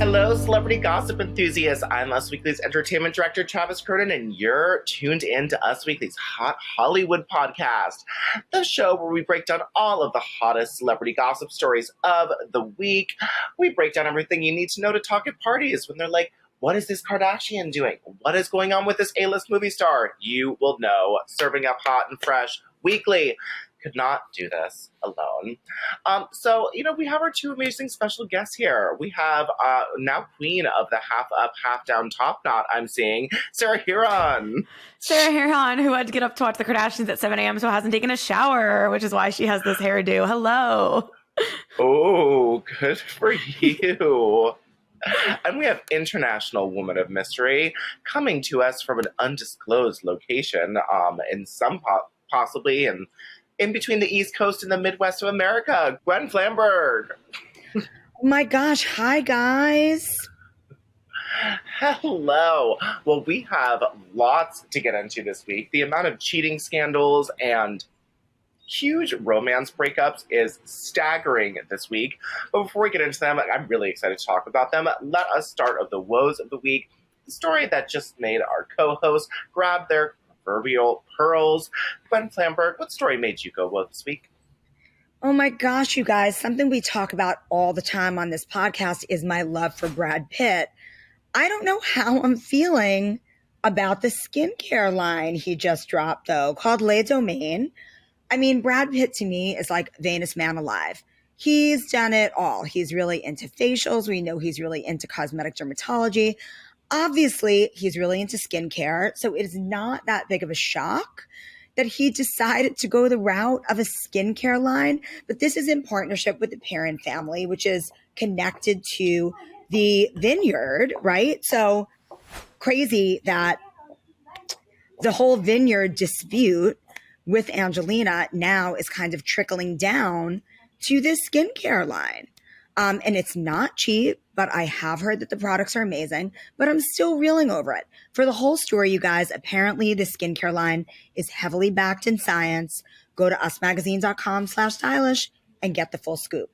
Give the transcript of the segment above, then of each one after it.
Hello, celebrity gossip enthusiasts. I'm Us Weekly's entertainment director, Travis Cronin, and you're tuned in to Us Weekly's Hot Hollywood podcast, the show where we break down all of the hottest celebrity gossip stories of the week. We break down everything you need to know to talk at parties when they're like, what is this Kardashian doing? What is going on with this A-list movie star? You will know. Serving up hot and fresh weekly. Could not do this alone. We have our two amazing special guests here. We have now queen of the half up, half down top knot, I'm seeing, Sarah Huron. Sarah Huron, who had to get up to watch the Kardashians at 7 a.m., so hasn't taken a shower, which is why she has this hairdo. Hello. Oh, good for you. And we have international woman of mystery coming to us from an undisclosed location in some possibly in between the East Coast and the Midwest of America, Gwen Flamberg. Oh my gosh. Hi, guys. Hello. Well, we have lots to get into this week. The amount of cheating scandals and huge romance breakups is staggering this week. But before we get into them, I'm really excited to talk about them. Let us start with the woes of the week. The story that just made our co-host grab their proverbial pearls. Gwen Flamberg, what story made you go woe this week? Oh my gosh, you guys. Something we talk about all the time on this podcast is my love for Brad Pitt. I don't know how I'm feeling about the skincare line he just dropped, though, called Les Domaine. I mean, Brad Pitt to me is like Venus man alive. He's done it all. He's really into facials. We know he's really into cosmetic dermatology. Obviously, he's really into skincare, so it is not that big of a shock that he decided to go the route of a skincare line. But this is in partnership with the Perrin family, which is connected to the vineyard, right? So crazy that the whole vineyard dispute with Angelina now is kind of trickling down to this skincare line. And it's not cheap, but I have heard that the products are amazing, but I'm still reeling over it. For the whole story, you guys, apparently the skincare line is heavily backed in science. Go to usmagazine.com/stylish and get the full scoop.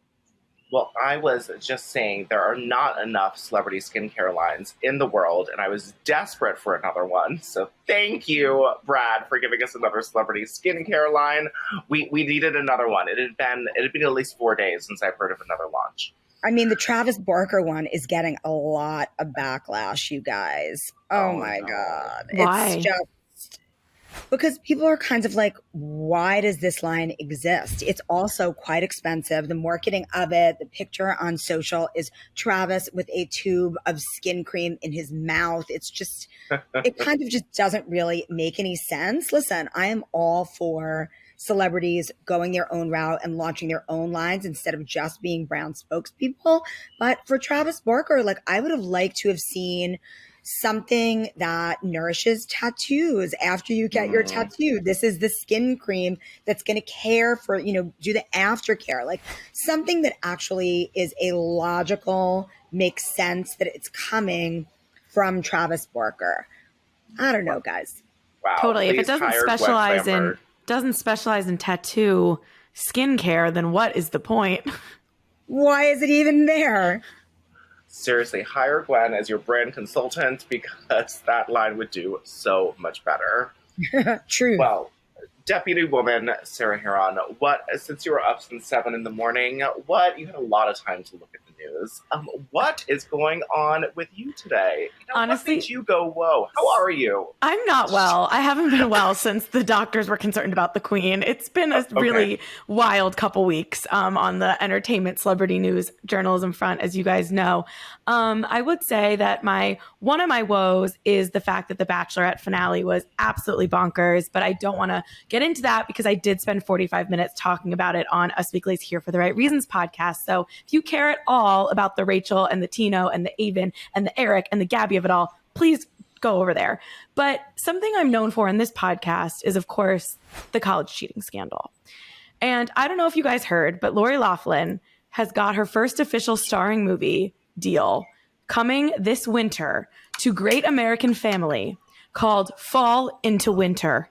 Well, I was just saying there are not enough celebrity skincare lines in the world, and I was desperate for another one. So thank you, Brad, for giving us another celebrity skincare line. We needed another one. It had been at least 4 days since I've heard of another launch. I mean, the Travis Barker one is getting a lot of backlash, you guys. Oh my God. Why? It's just because people are kind of like, why does this line exist? It's also quite expensive. The marketing of it, the picture on social is Travis with a tube of skin cream in his mouth. It's just, it kind of just doesn't really make any sense. Listen, I am all for celebrities going their own route and launching their own lines instead of just being brand spokespeople. But for Travis Barker, like, I would have liked to have seen something that nourishes tattoos after you get your tattoo. This is the skin cream that's going to care for, do the aftercare, like something that actually is a logical, makes sense that it's coming from Travis Barker. I don't know, guys. Wow. Totally. If it doesn't specialize in tattoo skincare, then what is the point? Why is it even there? Seriously, hire Gwen as your brand consultant because that line would do so much better. True. Well, Deputy Woman Sarah Huron, since you were up since 7 in the morning, you had a lot of time to look at the news. What is going on with you today? Honestly, what made you go, whoa? How are you? I'm not well. I haven't been well since the doctors were concerned about the Queen. It's been a really wild couple weeks on the entertainment celebrity news journalism front, as you guys know. I would say that one of my woes is the fact that the Bachelorette finale was absolutely bonkers, but I don't want to get into that because I did spend 45 minutes talking about it on Us Weekly's Here for the Right Reasons podcast. So if you care at all about the Rachel and the Tino and the Avon and the Eric and the Gabby of it all, please go over there. But something I'm known for in this podcast is, of course, the college cheating scandal. And I don't know if you guys heard, but Lori Loughlin has got her first official starring movie deal coming this winter to Great American Family called Fall into Winter.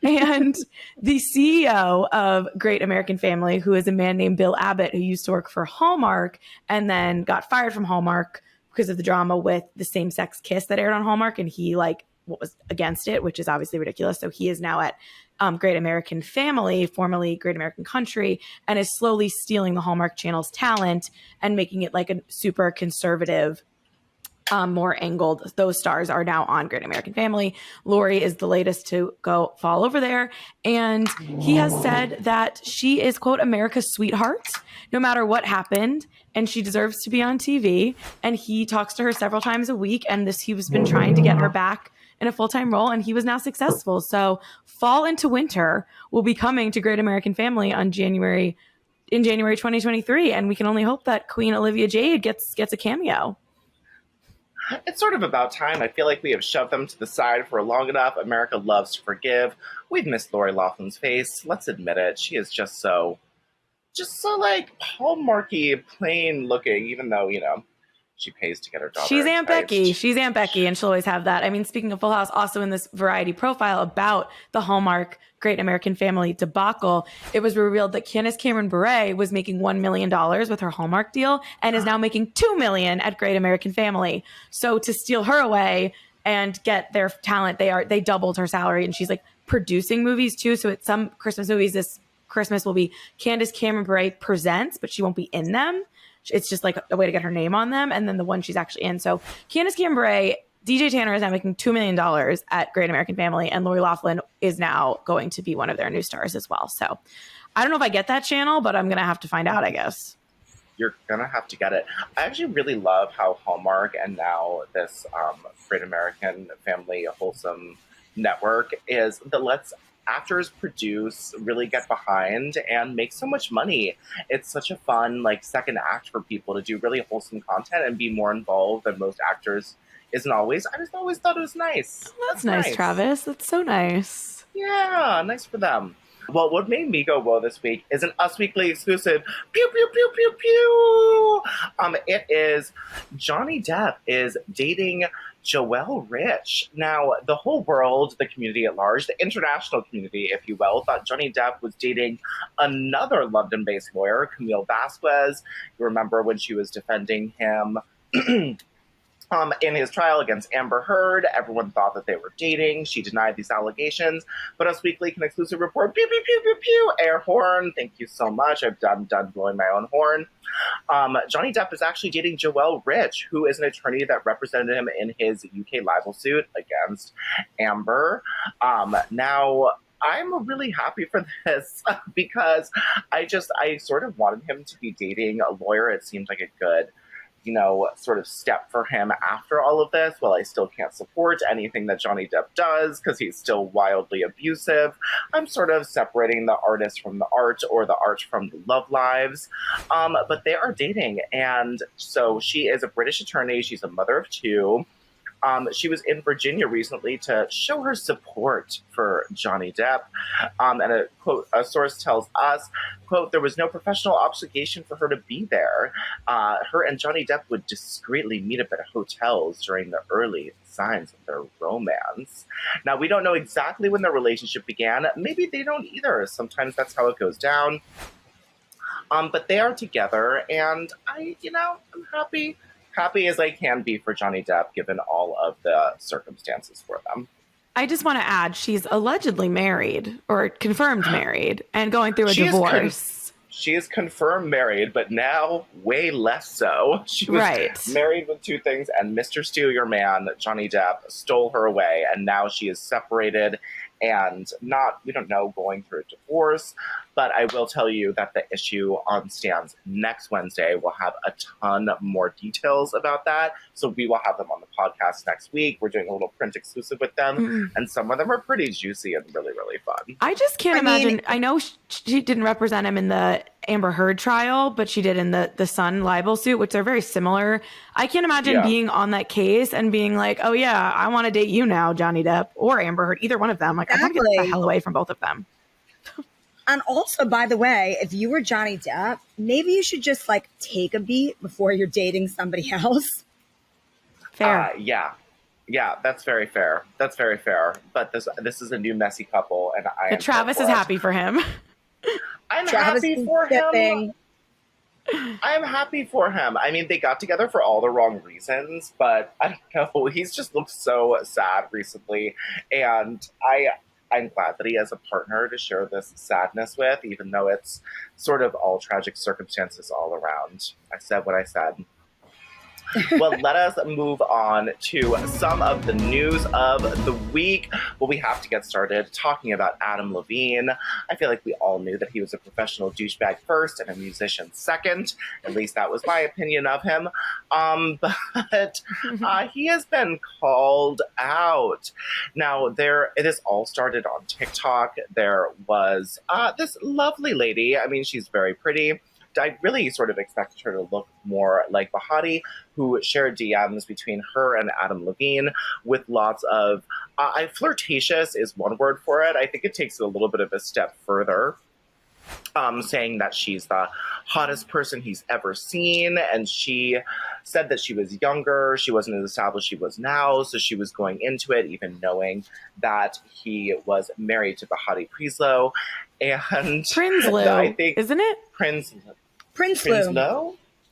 And the CEO of Great American Family, who is a man named Bill Abbott, who used to work for Hallmark and then got fired from Hallmark because of the drama with the same-sex kiss that aired on Hallmark, and he was against it, which is obviously ridiculous. So he is now at Great American Family, formerly Great American Country, and is slowly stealing the Hallmark Channel's talent and making it like a super conservative, more angled. Those stars are now on Great American Family. Lori is the latest to go fall over there. And he has said that she is, quote, America's sweetheart, no matter what happened. And she deserves to be on TV. And he talks to her several times a week. And he was been trying to get her back in a full-time role. And he was now successful. So fall into winter will be coming to Great American Family in January 2023. And we can only hope that Queen Olivia Jade gets a cameo. It's sort of about time. I feel like we have shoved them to the side for long enough. America loves to forgive. We've missed Lori Loughlin's face. Let's admit it. She is just so like Hallmarky, plain looking, even though, she pays to get her daughter. She's Aunt Becky. She's Aunt Becky, and she'll always have that. I mean, speaking of Full House, also in this Variety profile about the Hallmark Great American Family debacle, it was revealed that Candace Cameron Bure was making $1 million with her Hallmark deal and is now making $2 million at Great American Family. So to steal her away and get their talent, they doubled her salary, and she's like producing movies too. So at some Christmas movies this Christmas will be Candace Cameron Bure presents, but she won't be in them. It's just like a way to get her name on them. And then the one she's actually in. So Candace Cameron Bure, DJ Tanner is now making $2 million at Great American Family. And Lori Loughlin is now going to be one of their new stars as well. So I don't know if I get that channel, but I'm going to have to find out, I guess. You're going to have to get it. I actually really love how Hallmark and now this Great American Family Wholesome Network is that lets actors produce, really get behind, and make so much money. It's such a fun, second act for people to do really wholesome content and be more involved than most actors isn't always. I just always thought it was nice. Oh, that's nice, Travis. That's so nice. Yeah, nice for them. Well, what made me go whoa this week is an Us Weekly exclusive. Pew, pew, pew, pew, pew. It is Johnny Depp is dating Joelle Rich. Now, the whole world, the community at large, the international community, if you will, thought Johnny Depp was dating another London-based lawyer, Camille Vasquez. You remember when she was defending him in his trial against Amber Heard. Everyone thought that they were dating. She denied these allegations. But Us Weekly can exclusive report, pew, pew, pew, pew, pew, air horn. Thank you so much. I'm done blowing my own horn. Johnny Depp is actually dating Joelle Rich, who is an attorney that represented him in his UK libel suit against Amber. Now, I'm really happy for this because I sort of wanted him to be dating a lawyer. It seemed like a good sort of step for him after all of this. While I still can't support anything that Johnny Depp does because he's still wildly abusive, I'm sort of separating the artist from the art, or the art from the love lives. But they are dating. And so she is a British attorney. She's a mother of two. She was in Virginia recently to show her support for Johnny Depp. And a source tells us, quote, there was no professional obligation for her to be there. Her and Johnny Depp would discreetly meet up at hotels during the early signs of their romance. Now, we don't know exactly when their relationship began. Maybe they don't either. Sometimes that's how it goes down. But they are together, and I'm happy as I can be for Johnny Depp, given all of the circumstances for them. I just want to add, she's allegedly married, or confirmed married, and going through a divorce. She is confirmed married, but now way less so. She was married with two things, and Mr. Steal Your Man, Johnny Depp, stole her away, and now she is separated and we don't know, going through a divorce. But I will tell you that the issue stands next Wednesday. We'll have a ton more details about that. So we will have them on the podcast next week. We're doing a little print exclusive with them. And some of them are pretty juicy and really, really fun. I just can't imagine. I know she didn't represent him in the Amber Heard trial, but she did in the Sun libel suit, which are very similar. I can't imagine being on that case and being like, oh yeah, I want to date you now, Johnny Depp or Amber Heard, either one of them. Like, I want to get the hell away from both of them. And also, by the way, if you were Johnny Depp, maybe you should just take a beat before you're dating somebody else. Fair. Yeah. Yeah, that's very fair. That's very fair. But this is a new messy couple, and I am Travis here is for it. happy for him. I'm Travis happy is for him. shipping. I'm happy for him. I mean, they got together for all the wrong reasons, but I don't know. He's just looked so sad recently, and I'm glad that he has a partner to share this sadness with, even though it's sort of all tragic circumstances all around. I said what I said. Well, let us move on to some of the news of the week. Well, we have to get started talking about Adam Levine. I feel like we all knew that he was a professional douchebag first and a musician second. At least that was my opinion of him. But he has been called out. Now, it has all started on TikTok. There was this lovely lady. I mean, she's very pretty. I really sort of expected her to look more like Bahati, who shared DMs between her and Adam Levine with lots of, flirtatious is one word for it. I think it takes it a little bit of a step further, saying that she's the hottest person he's ever seen. And she said that she was younger. She wasn't as established as she was now. So she was going into it, even knowing that he was married to Bahati Prislow. And Prinsloo, I think, isn't it? Prinsloo.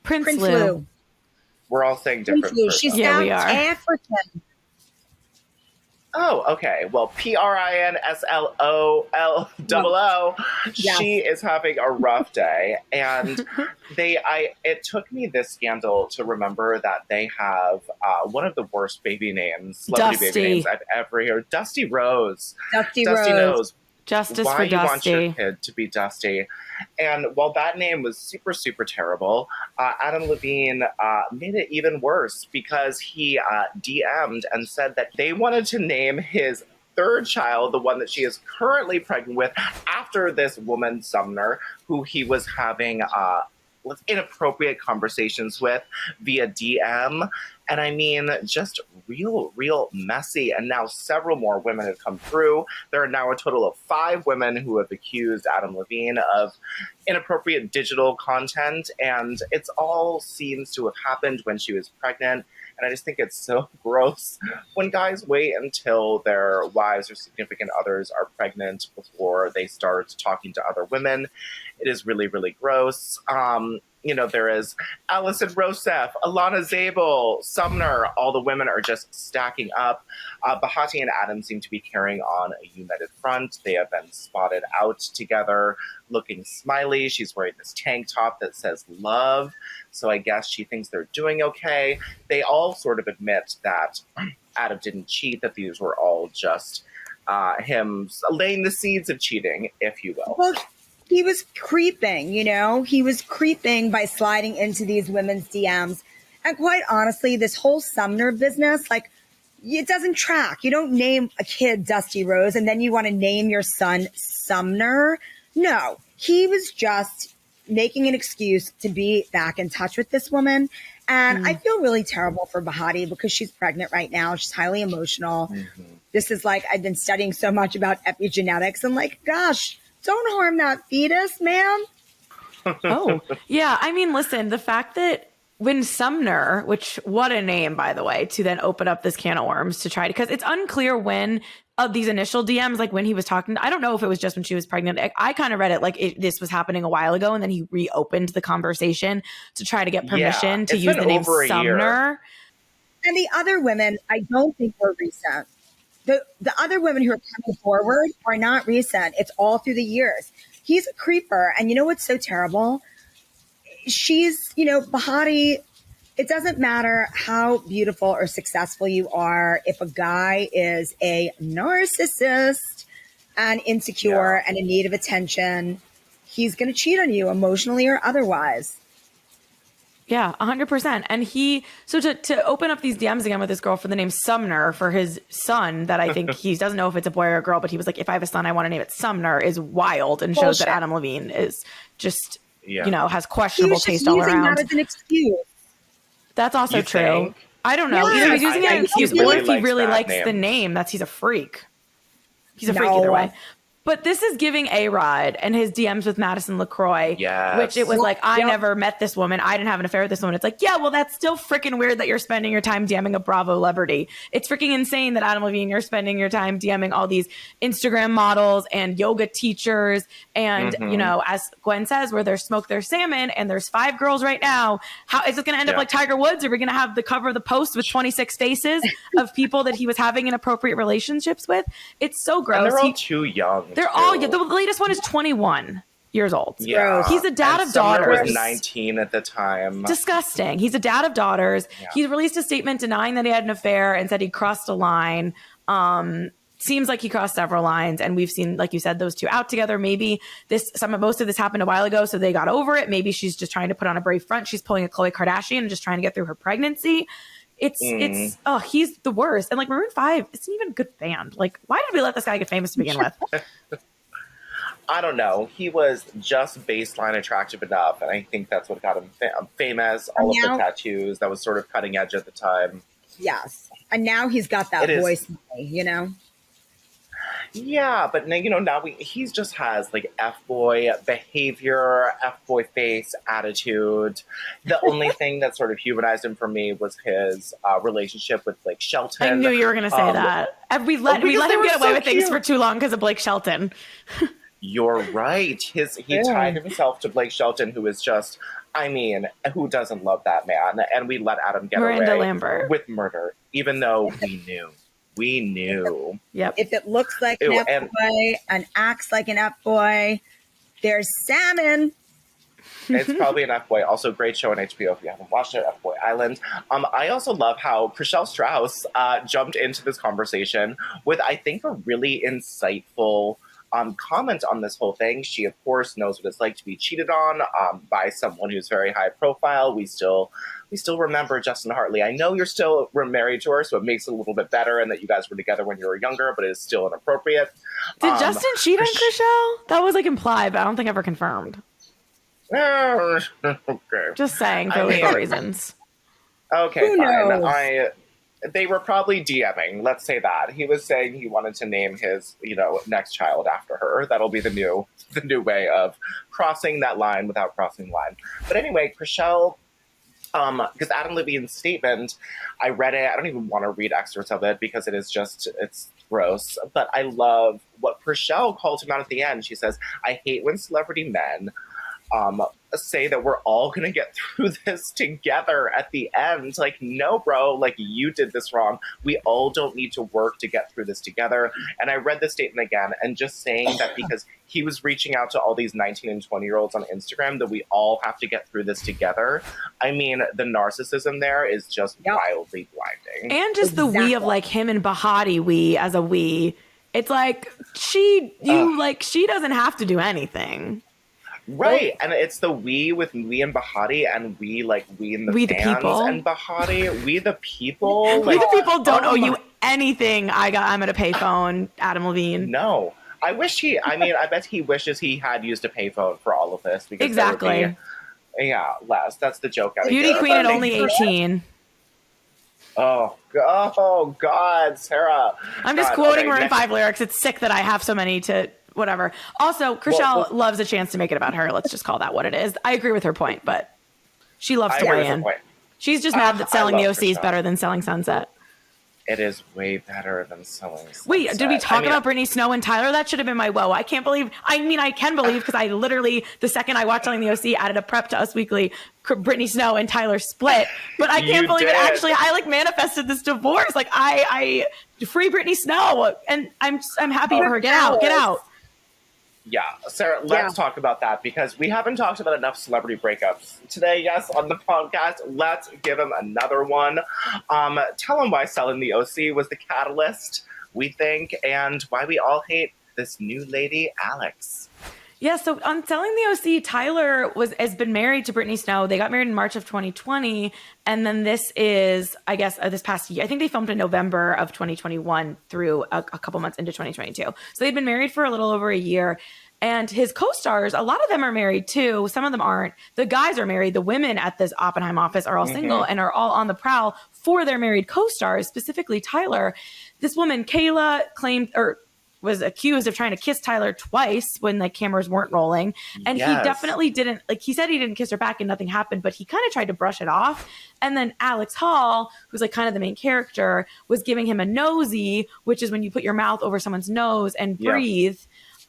Prinsloo. We're all saying different. Prinsloo. She's Yeah, we South are. African. Oh, okay. Well, Prinsloo. Yes. She is having a rough day, and it took me this scandal to remember that they have one of the worst baby names, celebrity Dusty. baby names I've ever heard. Dusty Rose. Dusty knows Justice why for you want your Dusty. kid to be Dusty. And while that name was super, super terrible, Adam Levine made it even worse because he DM'd and said that they wanted to name his third child, the one that she is currently pregnant with, after this woman, Sumner, who he was having inappropriate conversations with via DM. And I mean, just real messy. And now several more women have come through. There are now a total of 5 women who have accused Adam Levine of inappropriate digital content. And it's all seems to have happened when she was pregnant. And I just think it's so gross when guys wait until their wives or significant others are pregnant before they start talking to other women. It is really, really gross. There is Allison Rosef, Alana Zabel, Sumner. All the women are just stacking up. Bahati and Adam seem to be carrying on a united front. They have been spotted out together, looking smiley. She's wearing this tank top that says love. So I guess she thinks they're doing okay. They all sort of admit that Adam didn't cheat, that these were all just him laying the seeds of cheating, if you will. Well, he was creeping, He was creeping by sliding into these women's DMs. And quite honestly, this whole Sumner business, it doesn't track. You don't name a kid Dusty Rose and then you want to name your son Sumner. No, he was just making an excuse to be back in touch with this woman. And I feel really terrible for Bahati because she's pregnant right now. She's highly emotional. Mm-hmm. This is I've been studying so much about epigenetics. And gosh, don't harm that fetus, ma'am. Oh, yeah. I mean, listen, the fact that when Sumner, which what a name, by the way, to then open up this can of worms to try to, because it's unclear when of these initial DMs, when he was talking, I don't know if it was just when she was pregnant. I kind of read it this was happening a while ago, and then he reopened the conversation to try to get permission to use the name Sumner. And the other women, I don't think were recent. The other women who are coming forward are not recent. It's all through the years. He's a creeper. And you know what's so terrible? She's, Bahati, it doesn't matter how beautiful or successful you are. If a guy is a narcissist and insecure and in need of attention, he's going to cheat on you emotionally or otherwise. Yeah, 100%. And so to open up these DMs again with this girl for the name Sumner for his son, that I think he doesn't know if it's a boy or a girl, but he was like, if I have a son, I want to name it Sumner, is wild and shows that Adam Levine is just, has questionable taste all around. That as an excuse. That's also true. I don't know. Either he's using it as an excuse, or if he really likes the name, he's a freak. He's a freak either way. But this is giving A-Rod and his DMs with Madison LaCroix, which it was like, I never met this woman. I didn't have an affair with this woman. It's like, yeah, well, that's still freaking weird that you're spending your time DMing a Bravo celebrity. It's freaking insane that Adam Levine, you're spending your time DMing all these Instagram models and yoga teachers. And, you know, as Gwen says, where there's smoke, there's salmon, and there's 5 girls right now. How is it going to end up like Tiger Woods? Are we going to have the cover of the Post with 26 faces of people that he was having inappropriate relationships with? It's so gross. And they're all too young. They're all, the latest one is 21 years old. Yeah. He's a dad of daughters. Summer was 19 at the time. Disgusting. He's a dad of daughters. Yeah. He released a statement denying that he had an affair and said he crossed a line. Seems like he crossed several lines, and we've seen, like you said, those two out together. Maybe most of this happened a while ago, so they got over it. Maybe she's just trying to put on a brave front. She's pulling a Khloe Kardashian and just trying to get through her pregnancy. It's he's the worst. And like Maroon 5 isn't even a good band. Like, why did we let this guy get famous to begin with? I don't know. He was just baseline attractive enough, and I think that's what got him famous. All of the tattoos, that was sort of cutting edge at the time. Yes. And now he's got that voice, you know? Yeah, but you know, now he just has like F-boy behavior, F-boy face, attitude. The only thing that sort of humanized him for me was his relationship with Blake Shelton. I knew you were going to say that. We let him get away with things for too long because of Blake Shelton. You're right. He tied himself to Blake Shelton, who is just, I mean, who doesn't love that man? And we let Adam get Miranda away Lambert. with murder, even though we knew. We knew. Yep. If it looks like an F-boy and acts like an F-boy, there's salmon. It's probably an F-boy. Also, great show on HBO if you haven't watched it, F-Boy Island. I also love how Chriselle Strauss jumped into this conversation with, I think, a really insightful comment on this whole thing. She, of course, knows what it's like to be cheated on by someone who's very high profile. We still remember Justin Hartley. I know you're still married to her, so it makes it a little bit better, and that you guys were together when you were younger, but it's still inappropriate. Did Justin cheat on Chriselle? That was like implied, but I don't think ever confirmed. Okay. Just saying for legal reasons. Okay, Who fine. knows? They were probably DMing. Let's say that. He was saying he wanted to name his, next child after her. That'll be the new way of crossing that line without crossing the line. But anyway, Chriselle, because Adam Levine's statement, I read it. I don't even want to read excerpts of it because it's gross. But I love what Chriselle called him out at the end. She says, "I hate when celebrity men say that we're all gonna get through this together at the end. Like, no, bro, like, you did this wrong. We all don't need to work to get through this together." And I read the statement again, and just saying that because he was reaching out to all these 19 and 20-year-olds on Instagram, that we all have to get through this together. I mean, the narcissism there is just wildly blinding. And just the we of like him and Bahati, we as a we. It's like she doesn't have to do anything. Right, and it's the we with we and Bahati, and we in the fans people. And Bahati, we the people. We the people don't owe you anything. I'm at a payphone, Adam Levine. No, I bet he wishes he had used a payphone for all of this. Because exactly. Les, that's the joke. Beauty queen at only 18. Oh God, Sarah. I'm just quoting Maroon 5 lyrics. It's sick that I have so many to... Whatever. Also, Chriselle loves a chance to make it about her. Let's just call that what it is. I agree with her point, but she loves to weigh in. She's just mad that selling the OC is better than selling Sunset. It is way better than selling Sunset. Wait, did we talk about Brittany Snow and Tyler? That should have been my woe. I can't believe. I mean, I can believe because I literally, the second I watched Selling the OC, added a prep to Us Weekly, Brittany Snow and Tyler split. But I can't believe it actually. I manifested this divorce. Like I free Brittany Snow, and I'm happy for her. Get out. Yeah, Sarah, let's talk about that because we haven't talked about enough celebrity breakups today. Yes, on the podcast, let's give him another one. Tell him why Selling the OC was the catalyst, we think, and why we all hate this new lady, Alex. Yeah, so on Selling the OC, Tyler has been married to Brittany Snow. They got married in March of 2020, and then this is, I guess, this past year. I think they filmed in November of 2021 through a couple months into 2022. So they've been married for a little over a year. And his co-stars, a lot of them are married too. Some of them aren't. The guys are married. The women at this Oppenheim office are all single and are all on the prowl for their married co-stars, specifically Tyler. This woman, Kayla, claimed, or was accused of trying to kiss Tyler twice when the cameras weren't rolling. And he definitely didn't, like, he said he didn't kiss her back and nothing happened, but he kind of tried to brush it off. And then Alex Hall, who's like kind of the main character, was giving him a nosy, which is when you put your mouth over someone's nose and breathe.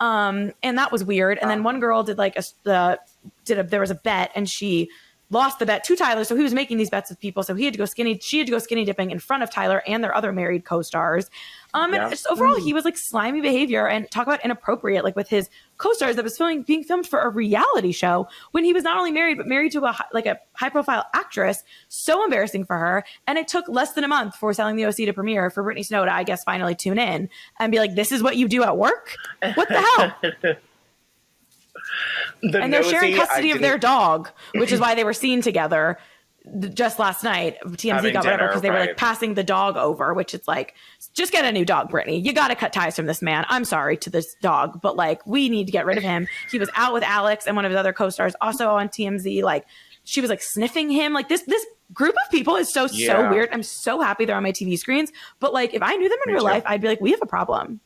And that was weird. And then one girl did like there was a bet, and she lost the bet to Tyler. So he was making these bets with people. So she had to go skinny dipping in front of Tyler and their other married co-stars. And just overall, he was like slimy behavior, and talk about inappropriate, like with his co-stars that was being filmed for a reality show when he was not only married, but married to a high profile actress. So embarrassing for her. And it took less than a month for Selling the OC to premiere for Brittany Snow to, I guess, finally tune in and be like, this is what you do at work? What the hell? And they're sharing custody of their dog, which is why they were seen together just last night. TMZ got whatever because they were like passing the dog over, which is like, just get a new dog, Brittany. You got to cut ties from this man. I'm sorry to this dog, but like, we need to get rid of him. He was out with Alex and one of his other co-stars also on TMZ. Like, she was like sniffing him. Like this group of people is so weird. I'm so happy they're on my TV screens, but like, if I knew them in real life, I'd be like, we have a problem.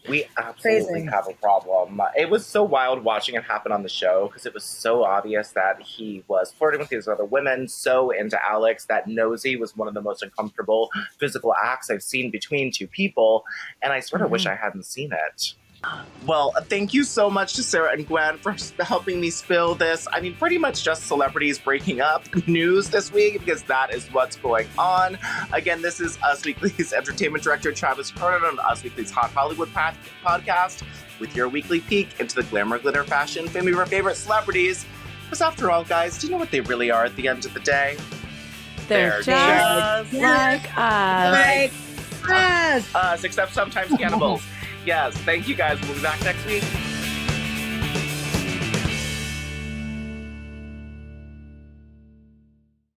We absolutely have a problem. It was so wild watching it happen on the show because it was so obvious that he was flirting with these other women, so into Alex. That nosy was one of the most uncomfortable physical acts I've seen between two people, and I sort of wish I hadn't seen it. Well, thank you so much to Sarah and Gwen for helping me spill this. I mean, pretty much just celebrities breaking up news this week, because that is what's going on. Again, this is Us Weekly's entertainment director, Travis Cronin, on Us Weekly's Hot Hollywood podcast, with your weekly peek into the glamour, glitter, fashion, fame of our favorite celebrities. Because after all, guys, do you know what they really are at the end of the day? They're just like us. Us, except sometimes cannibals. Yes, thank you guys. We'll be back next week.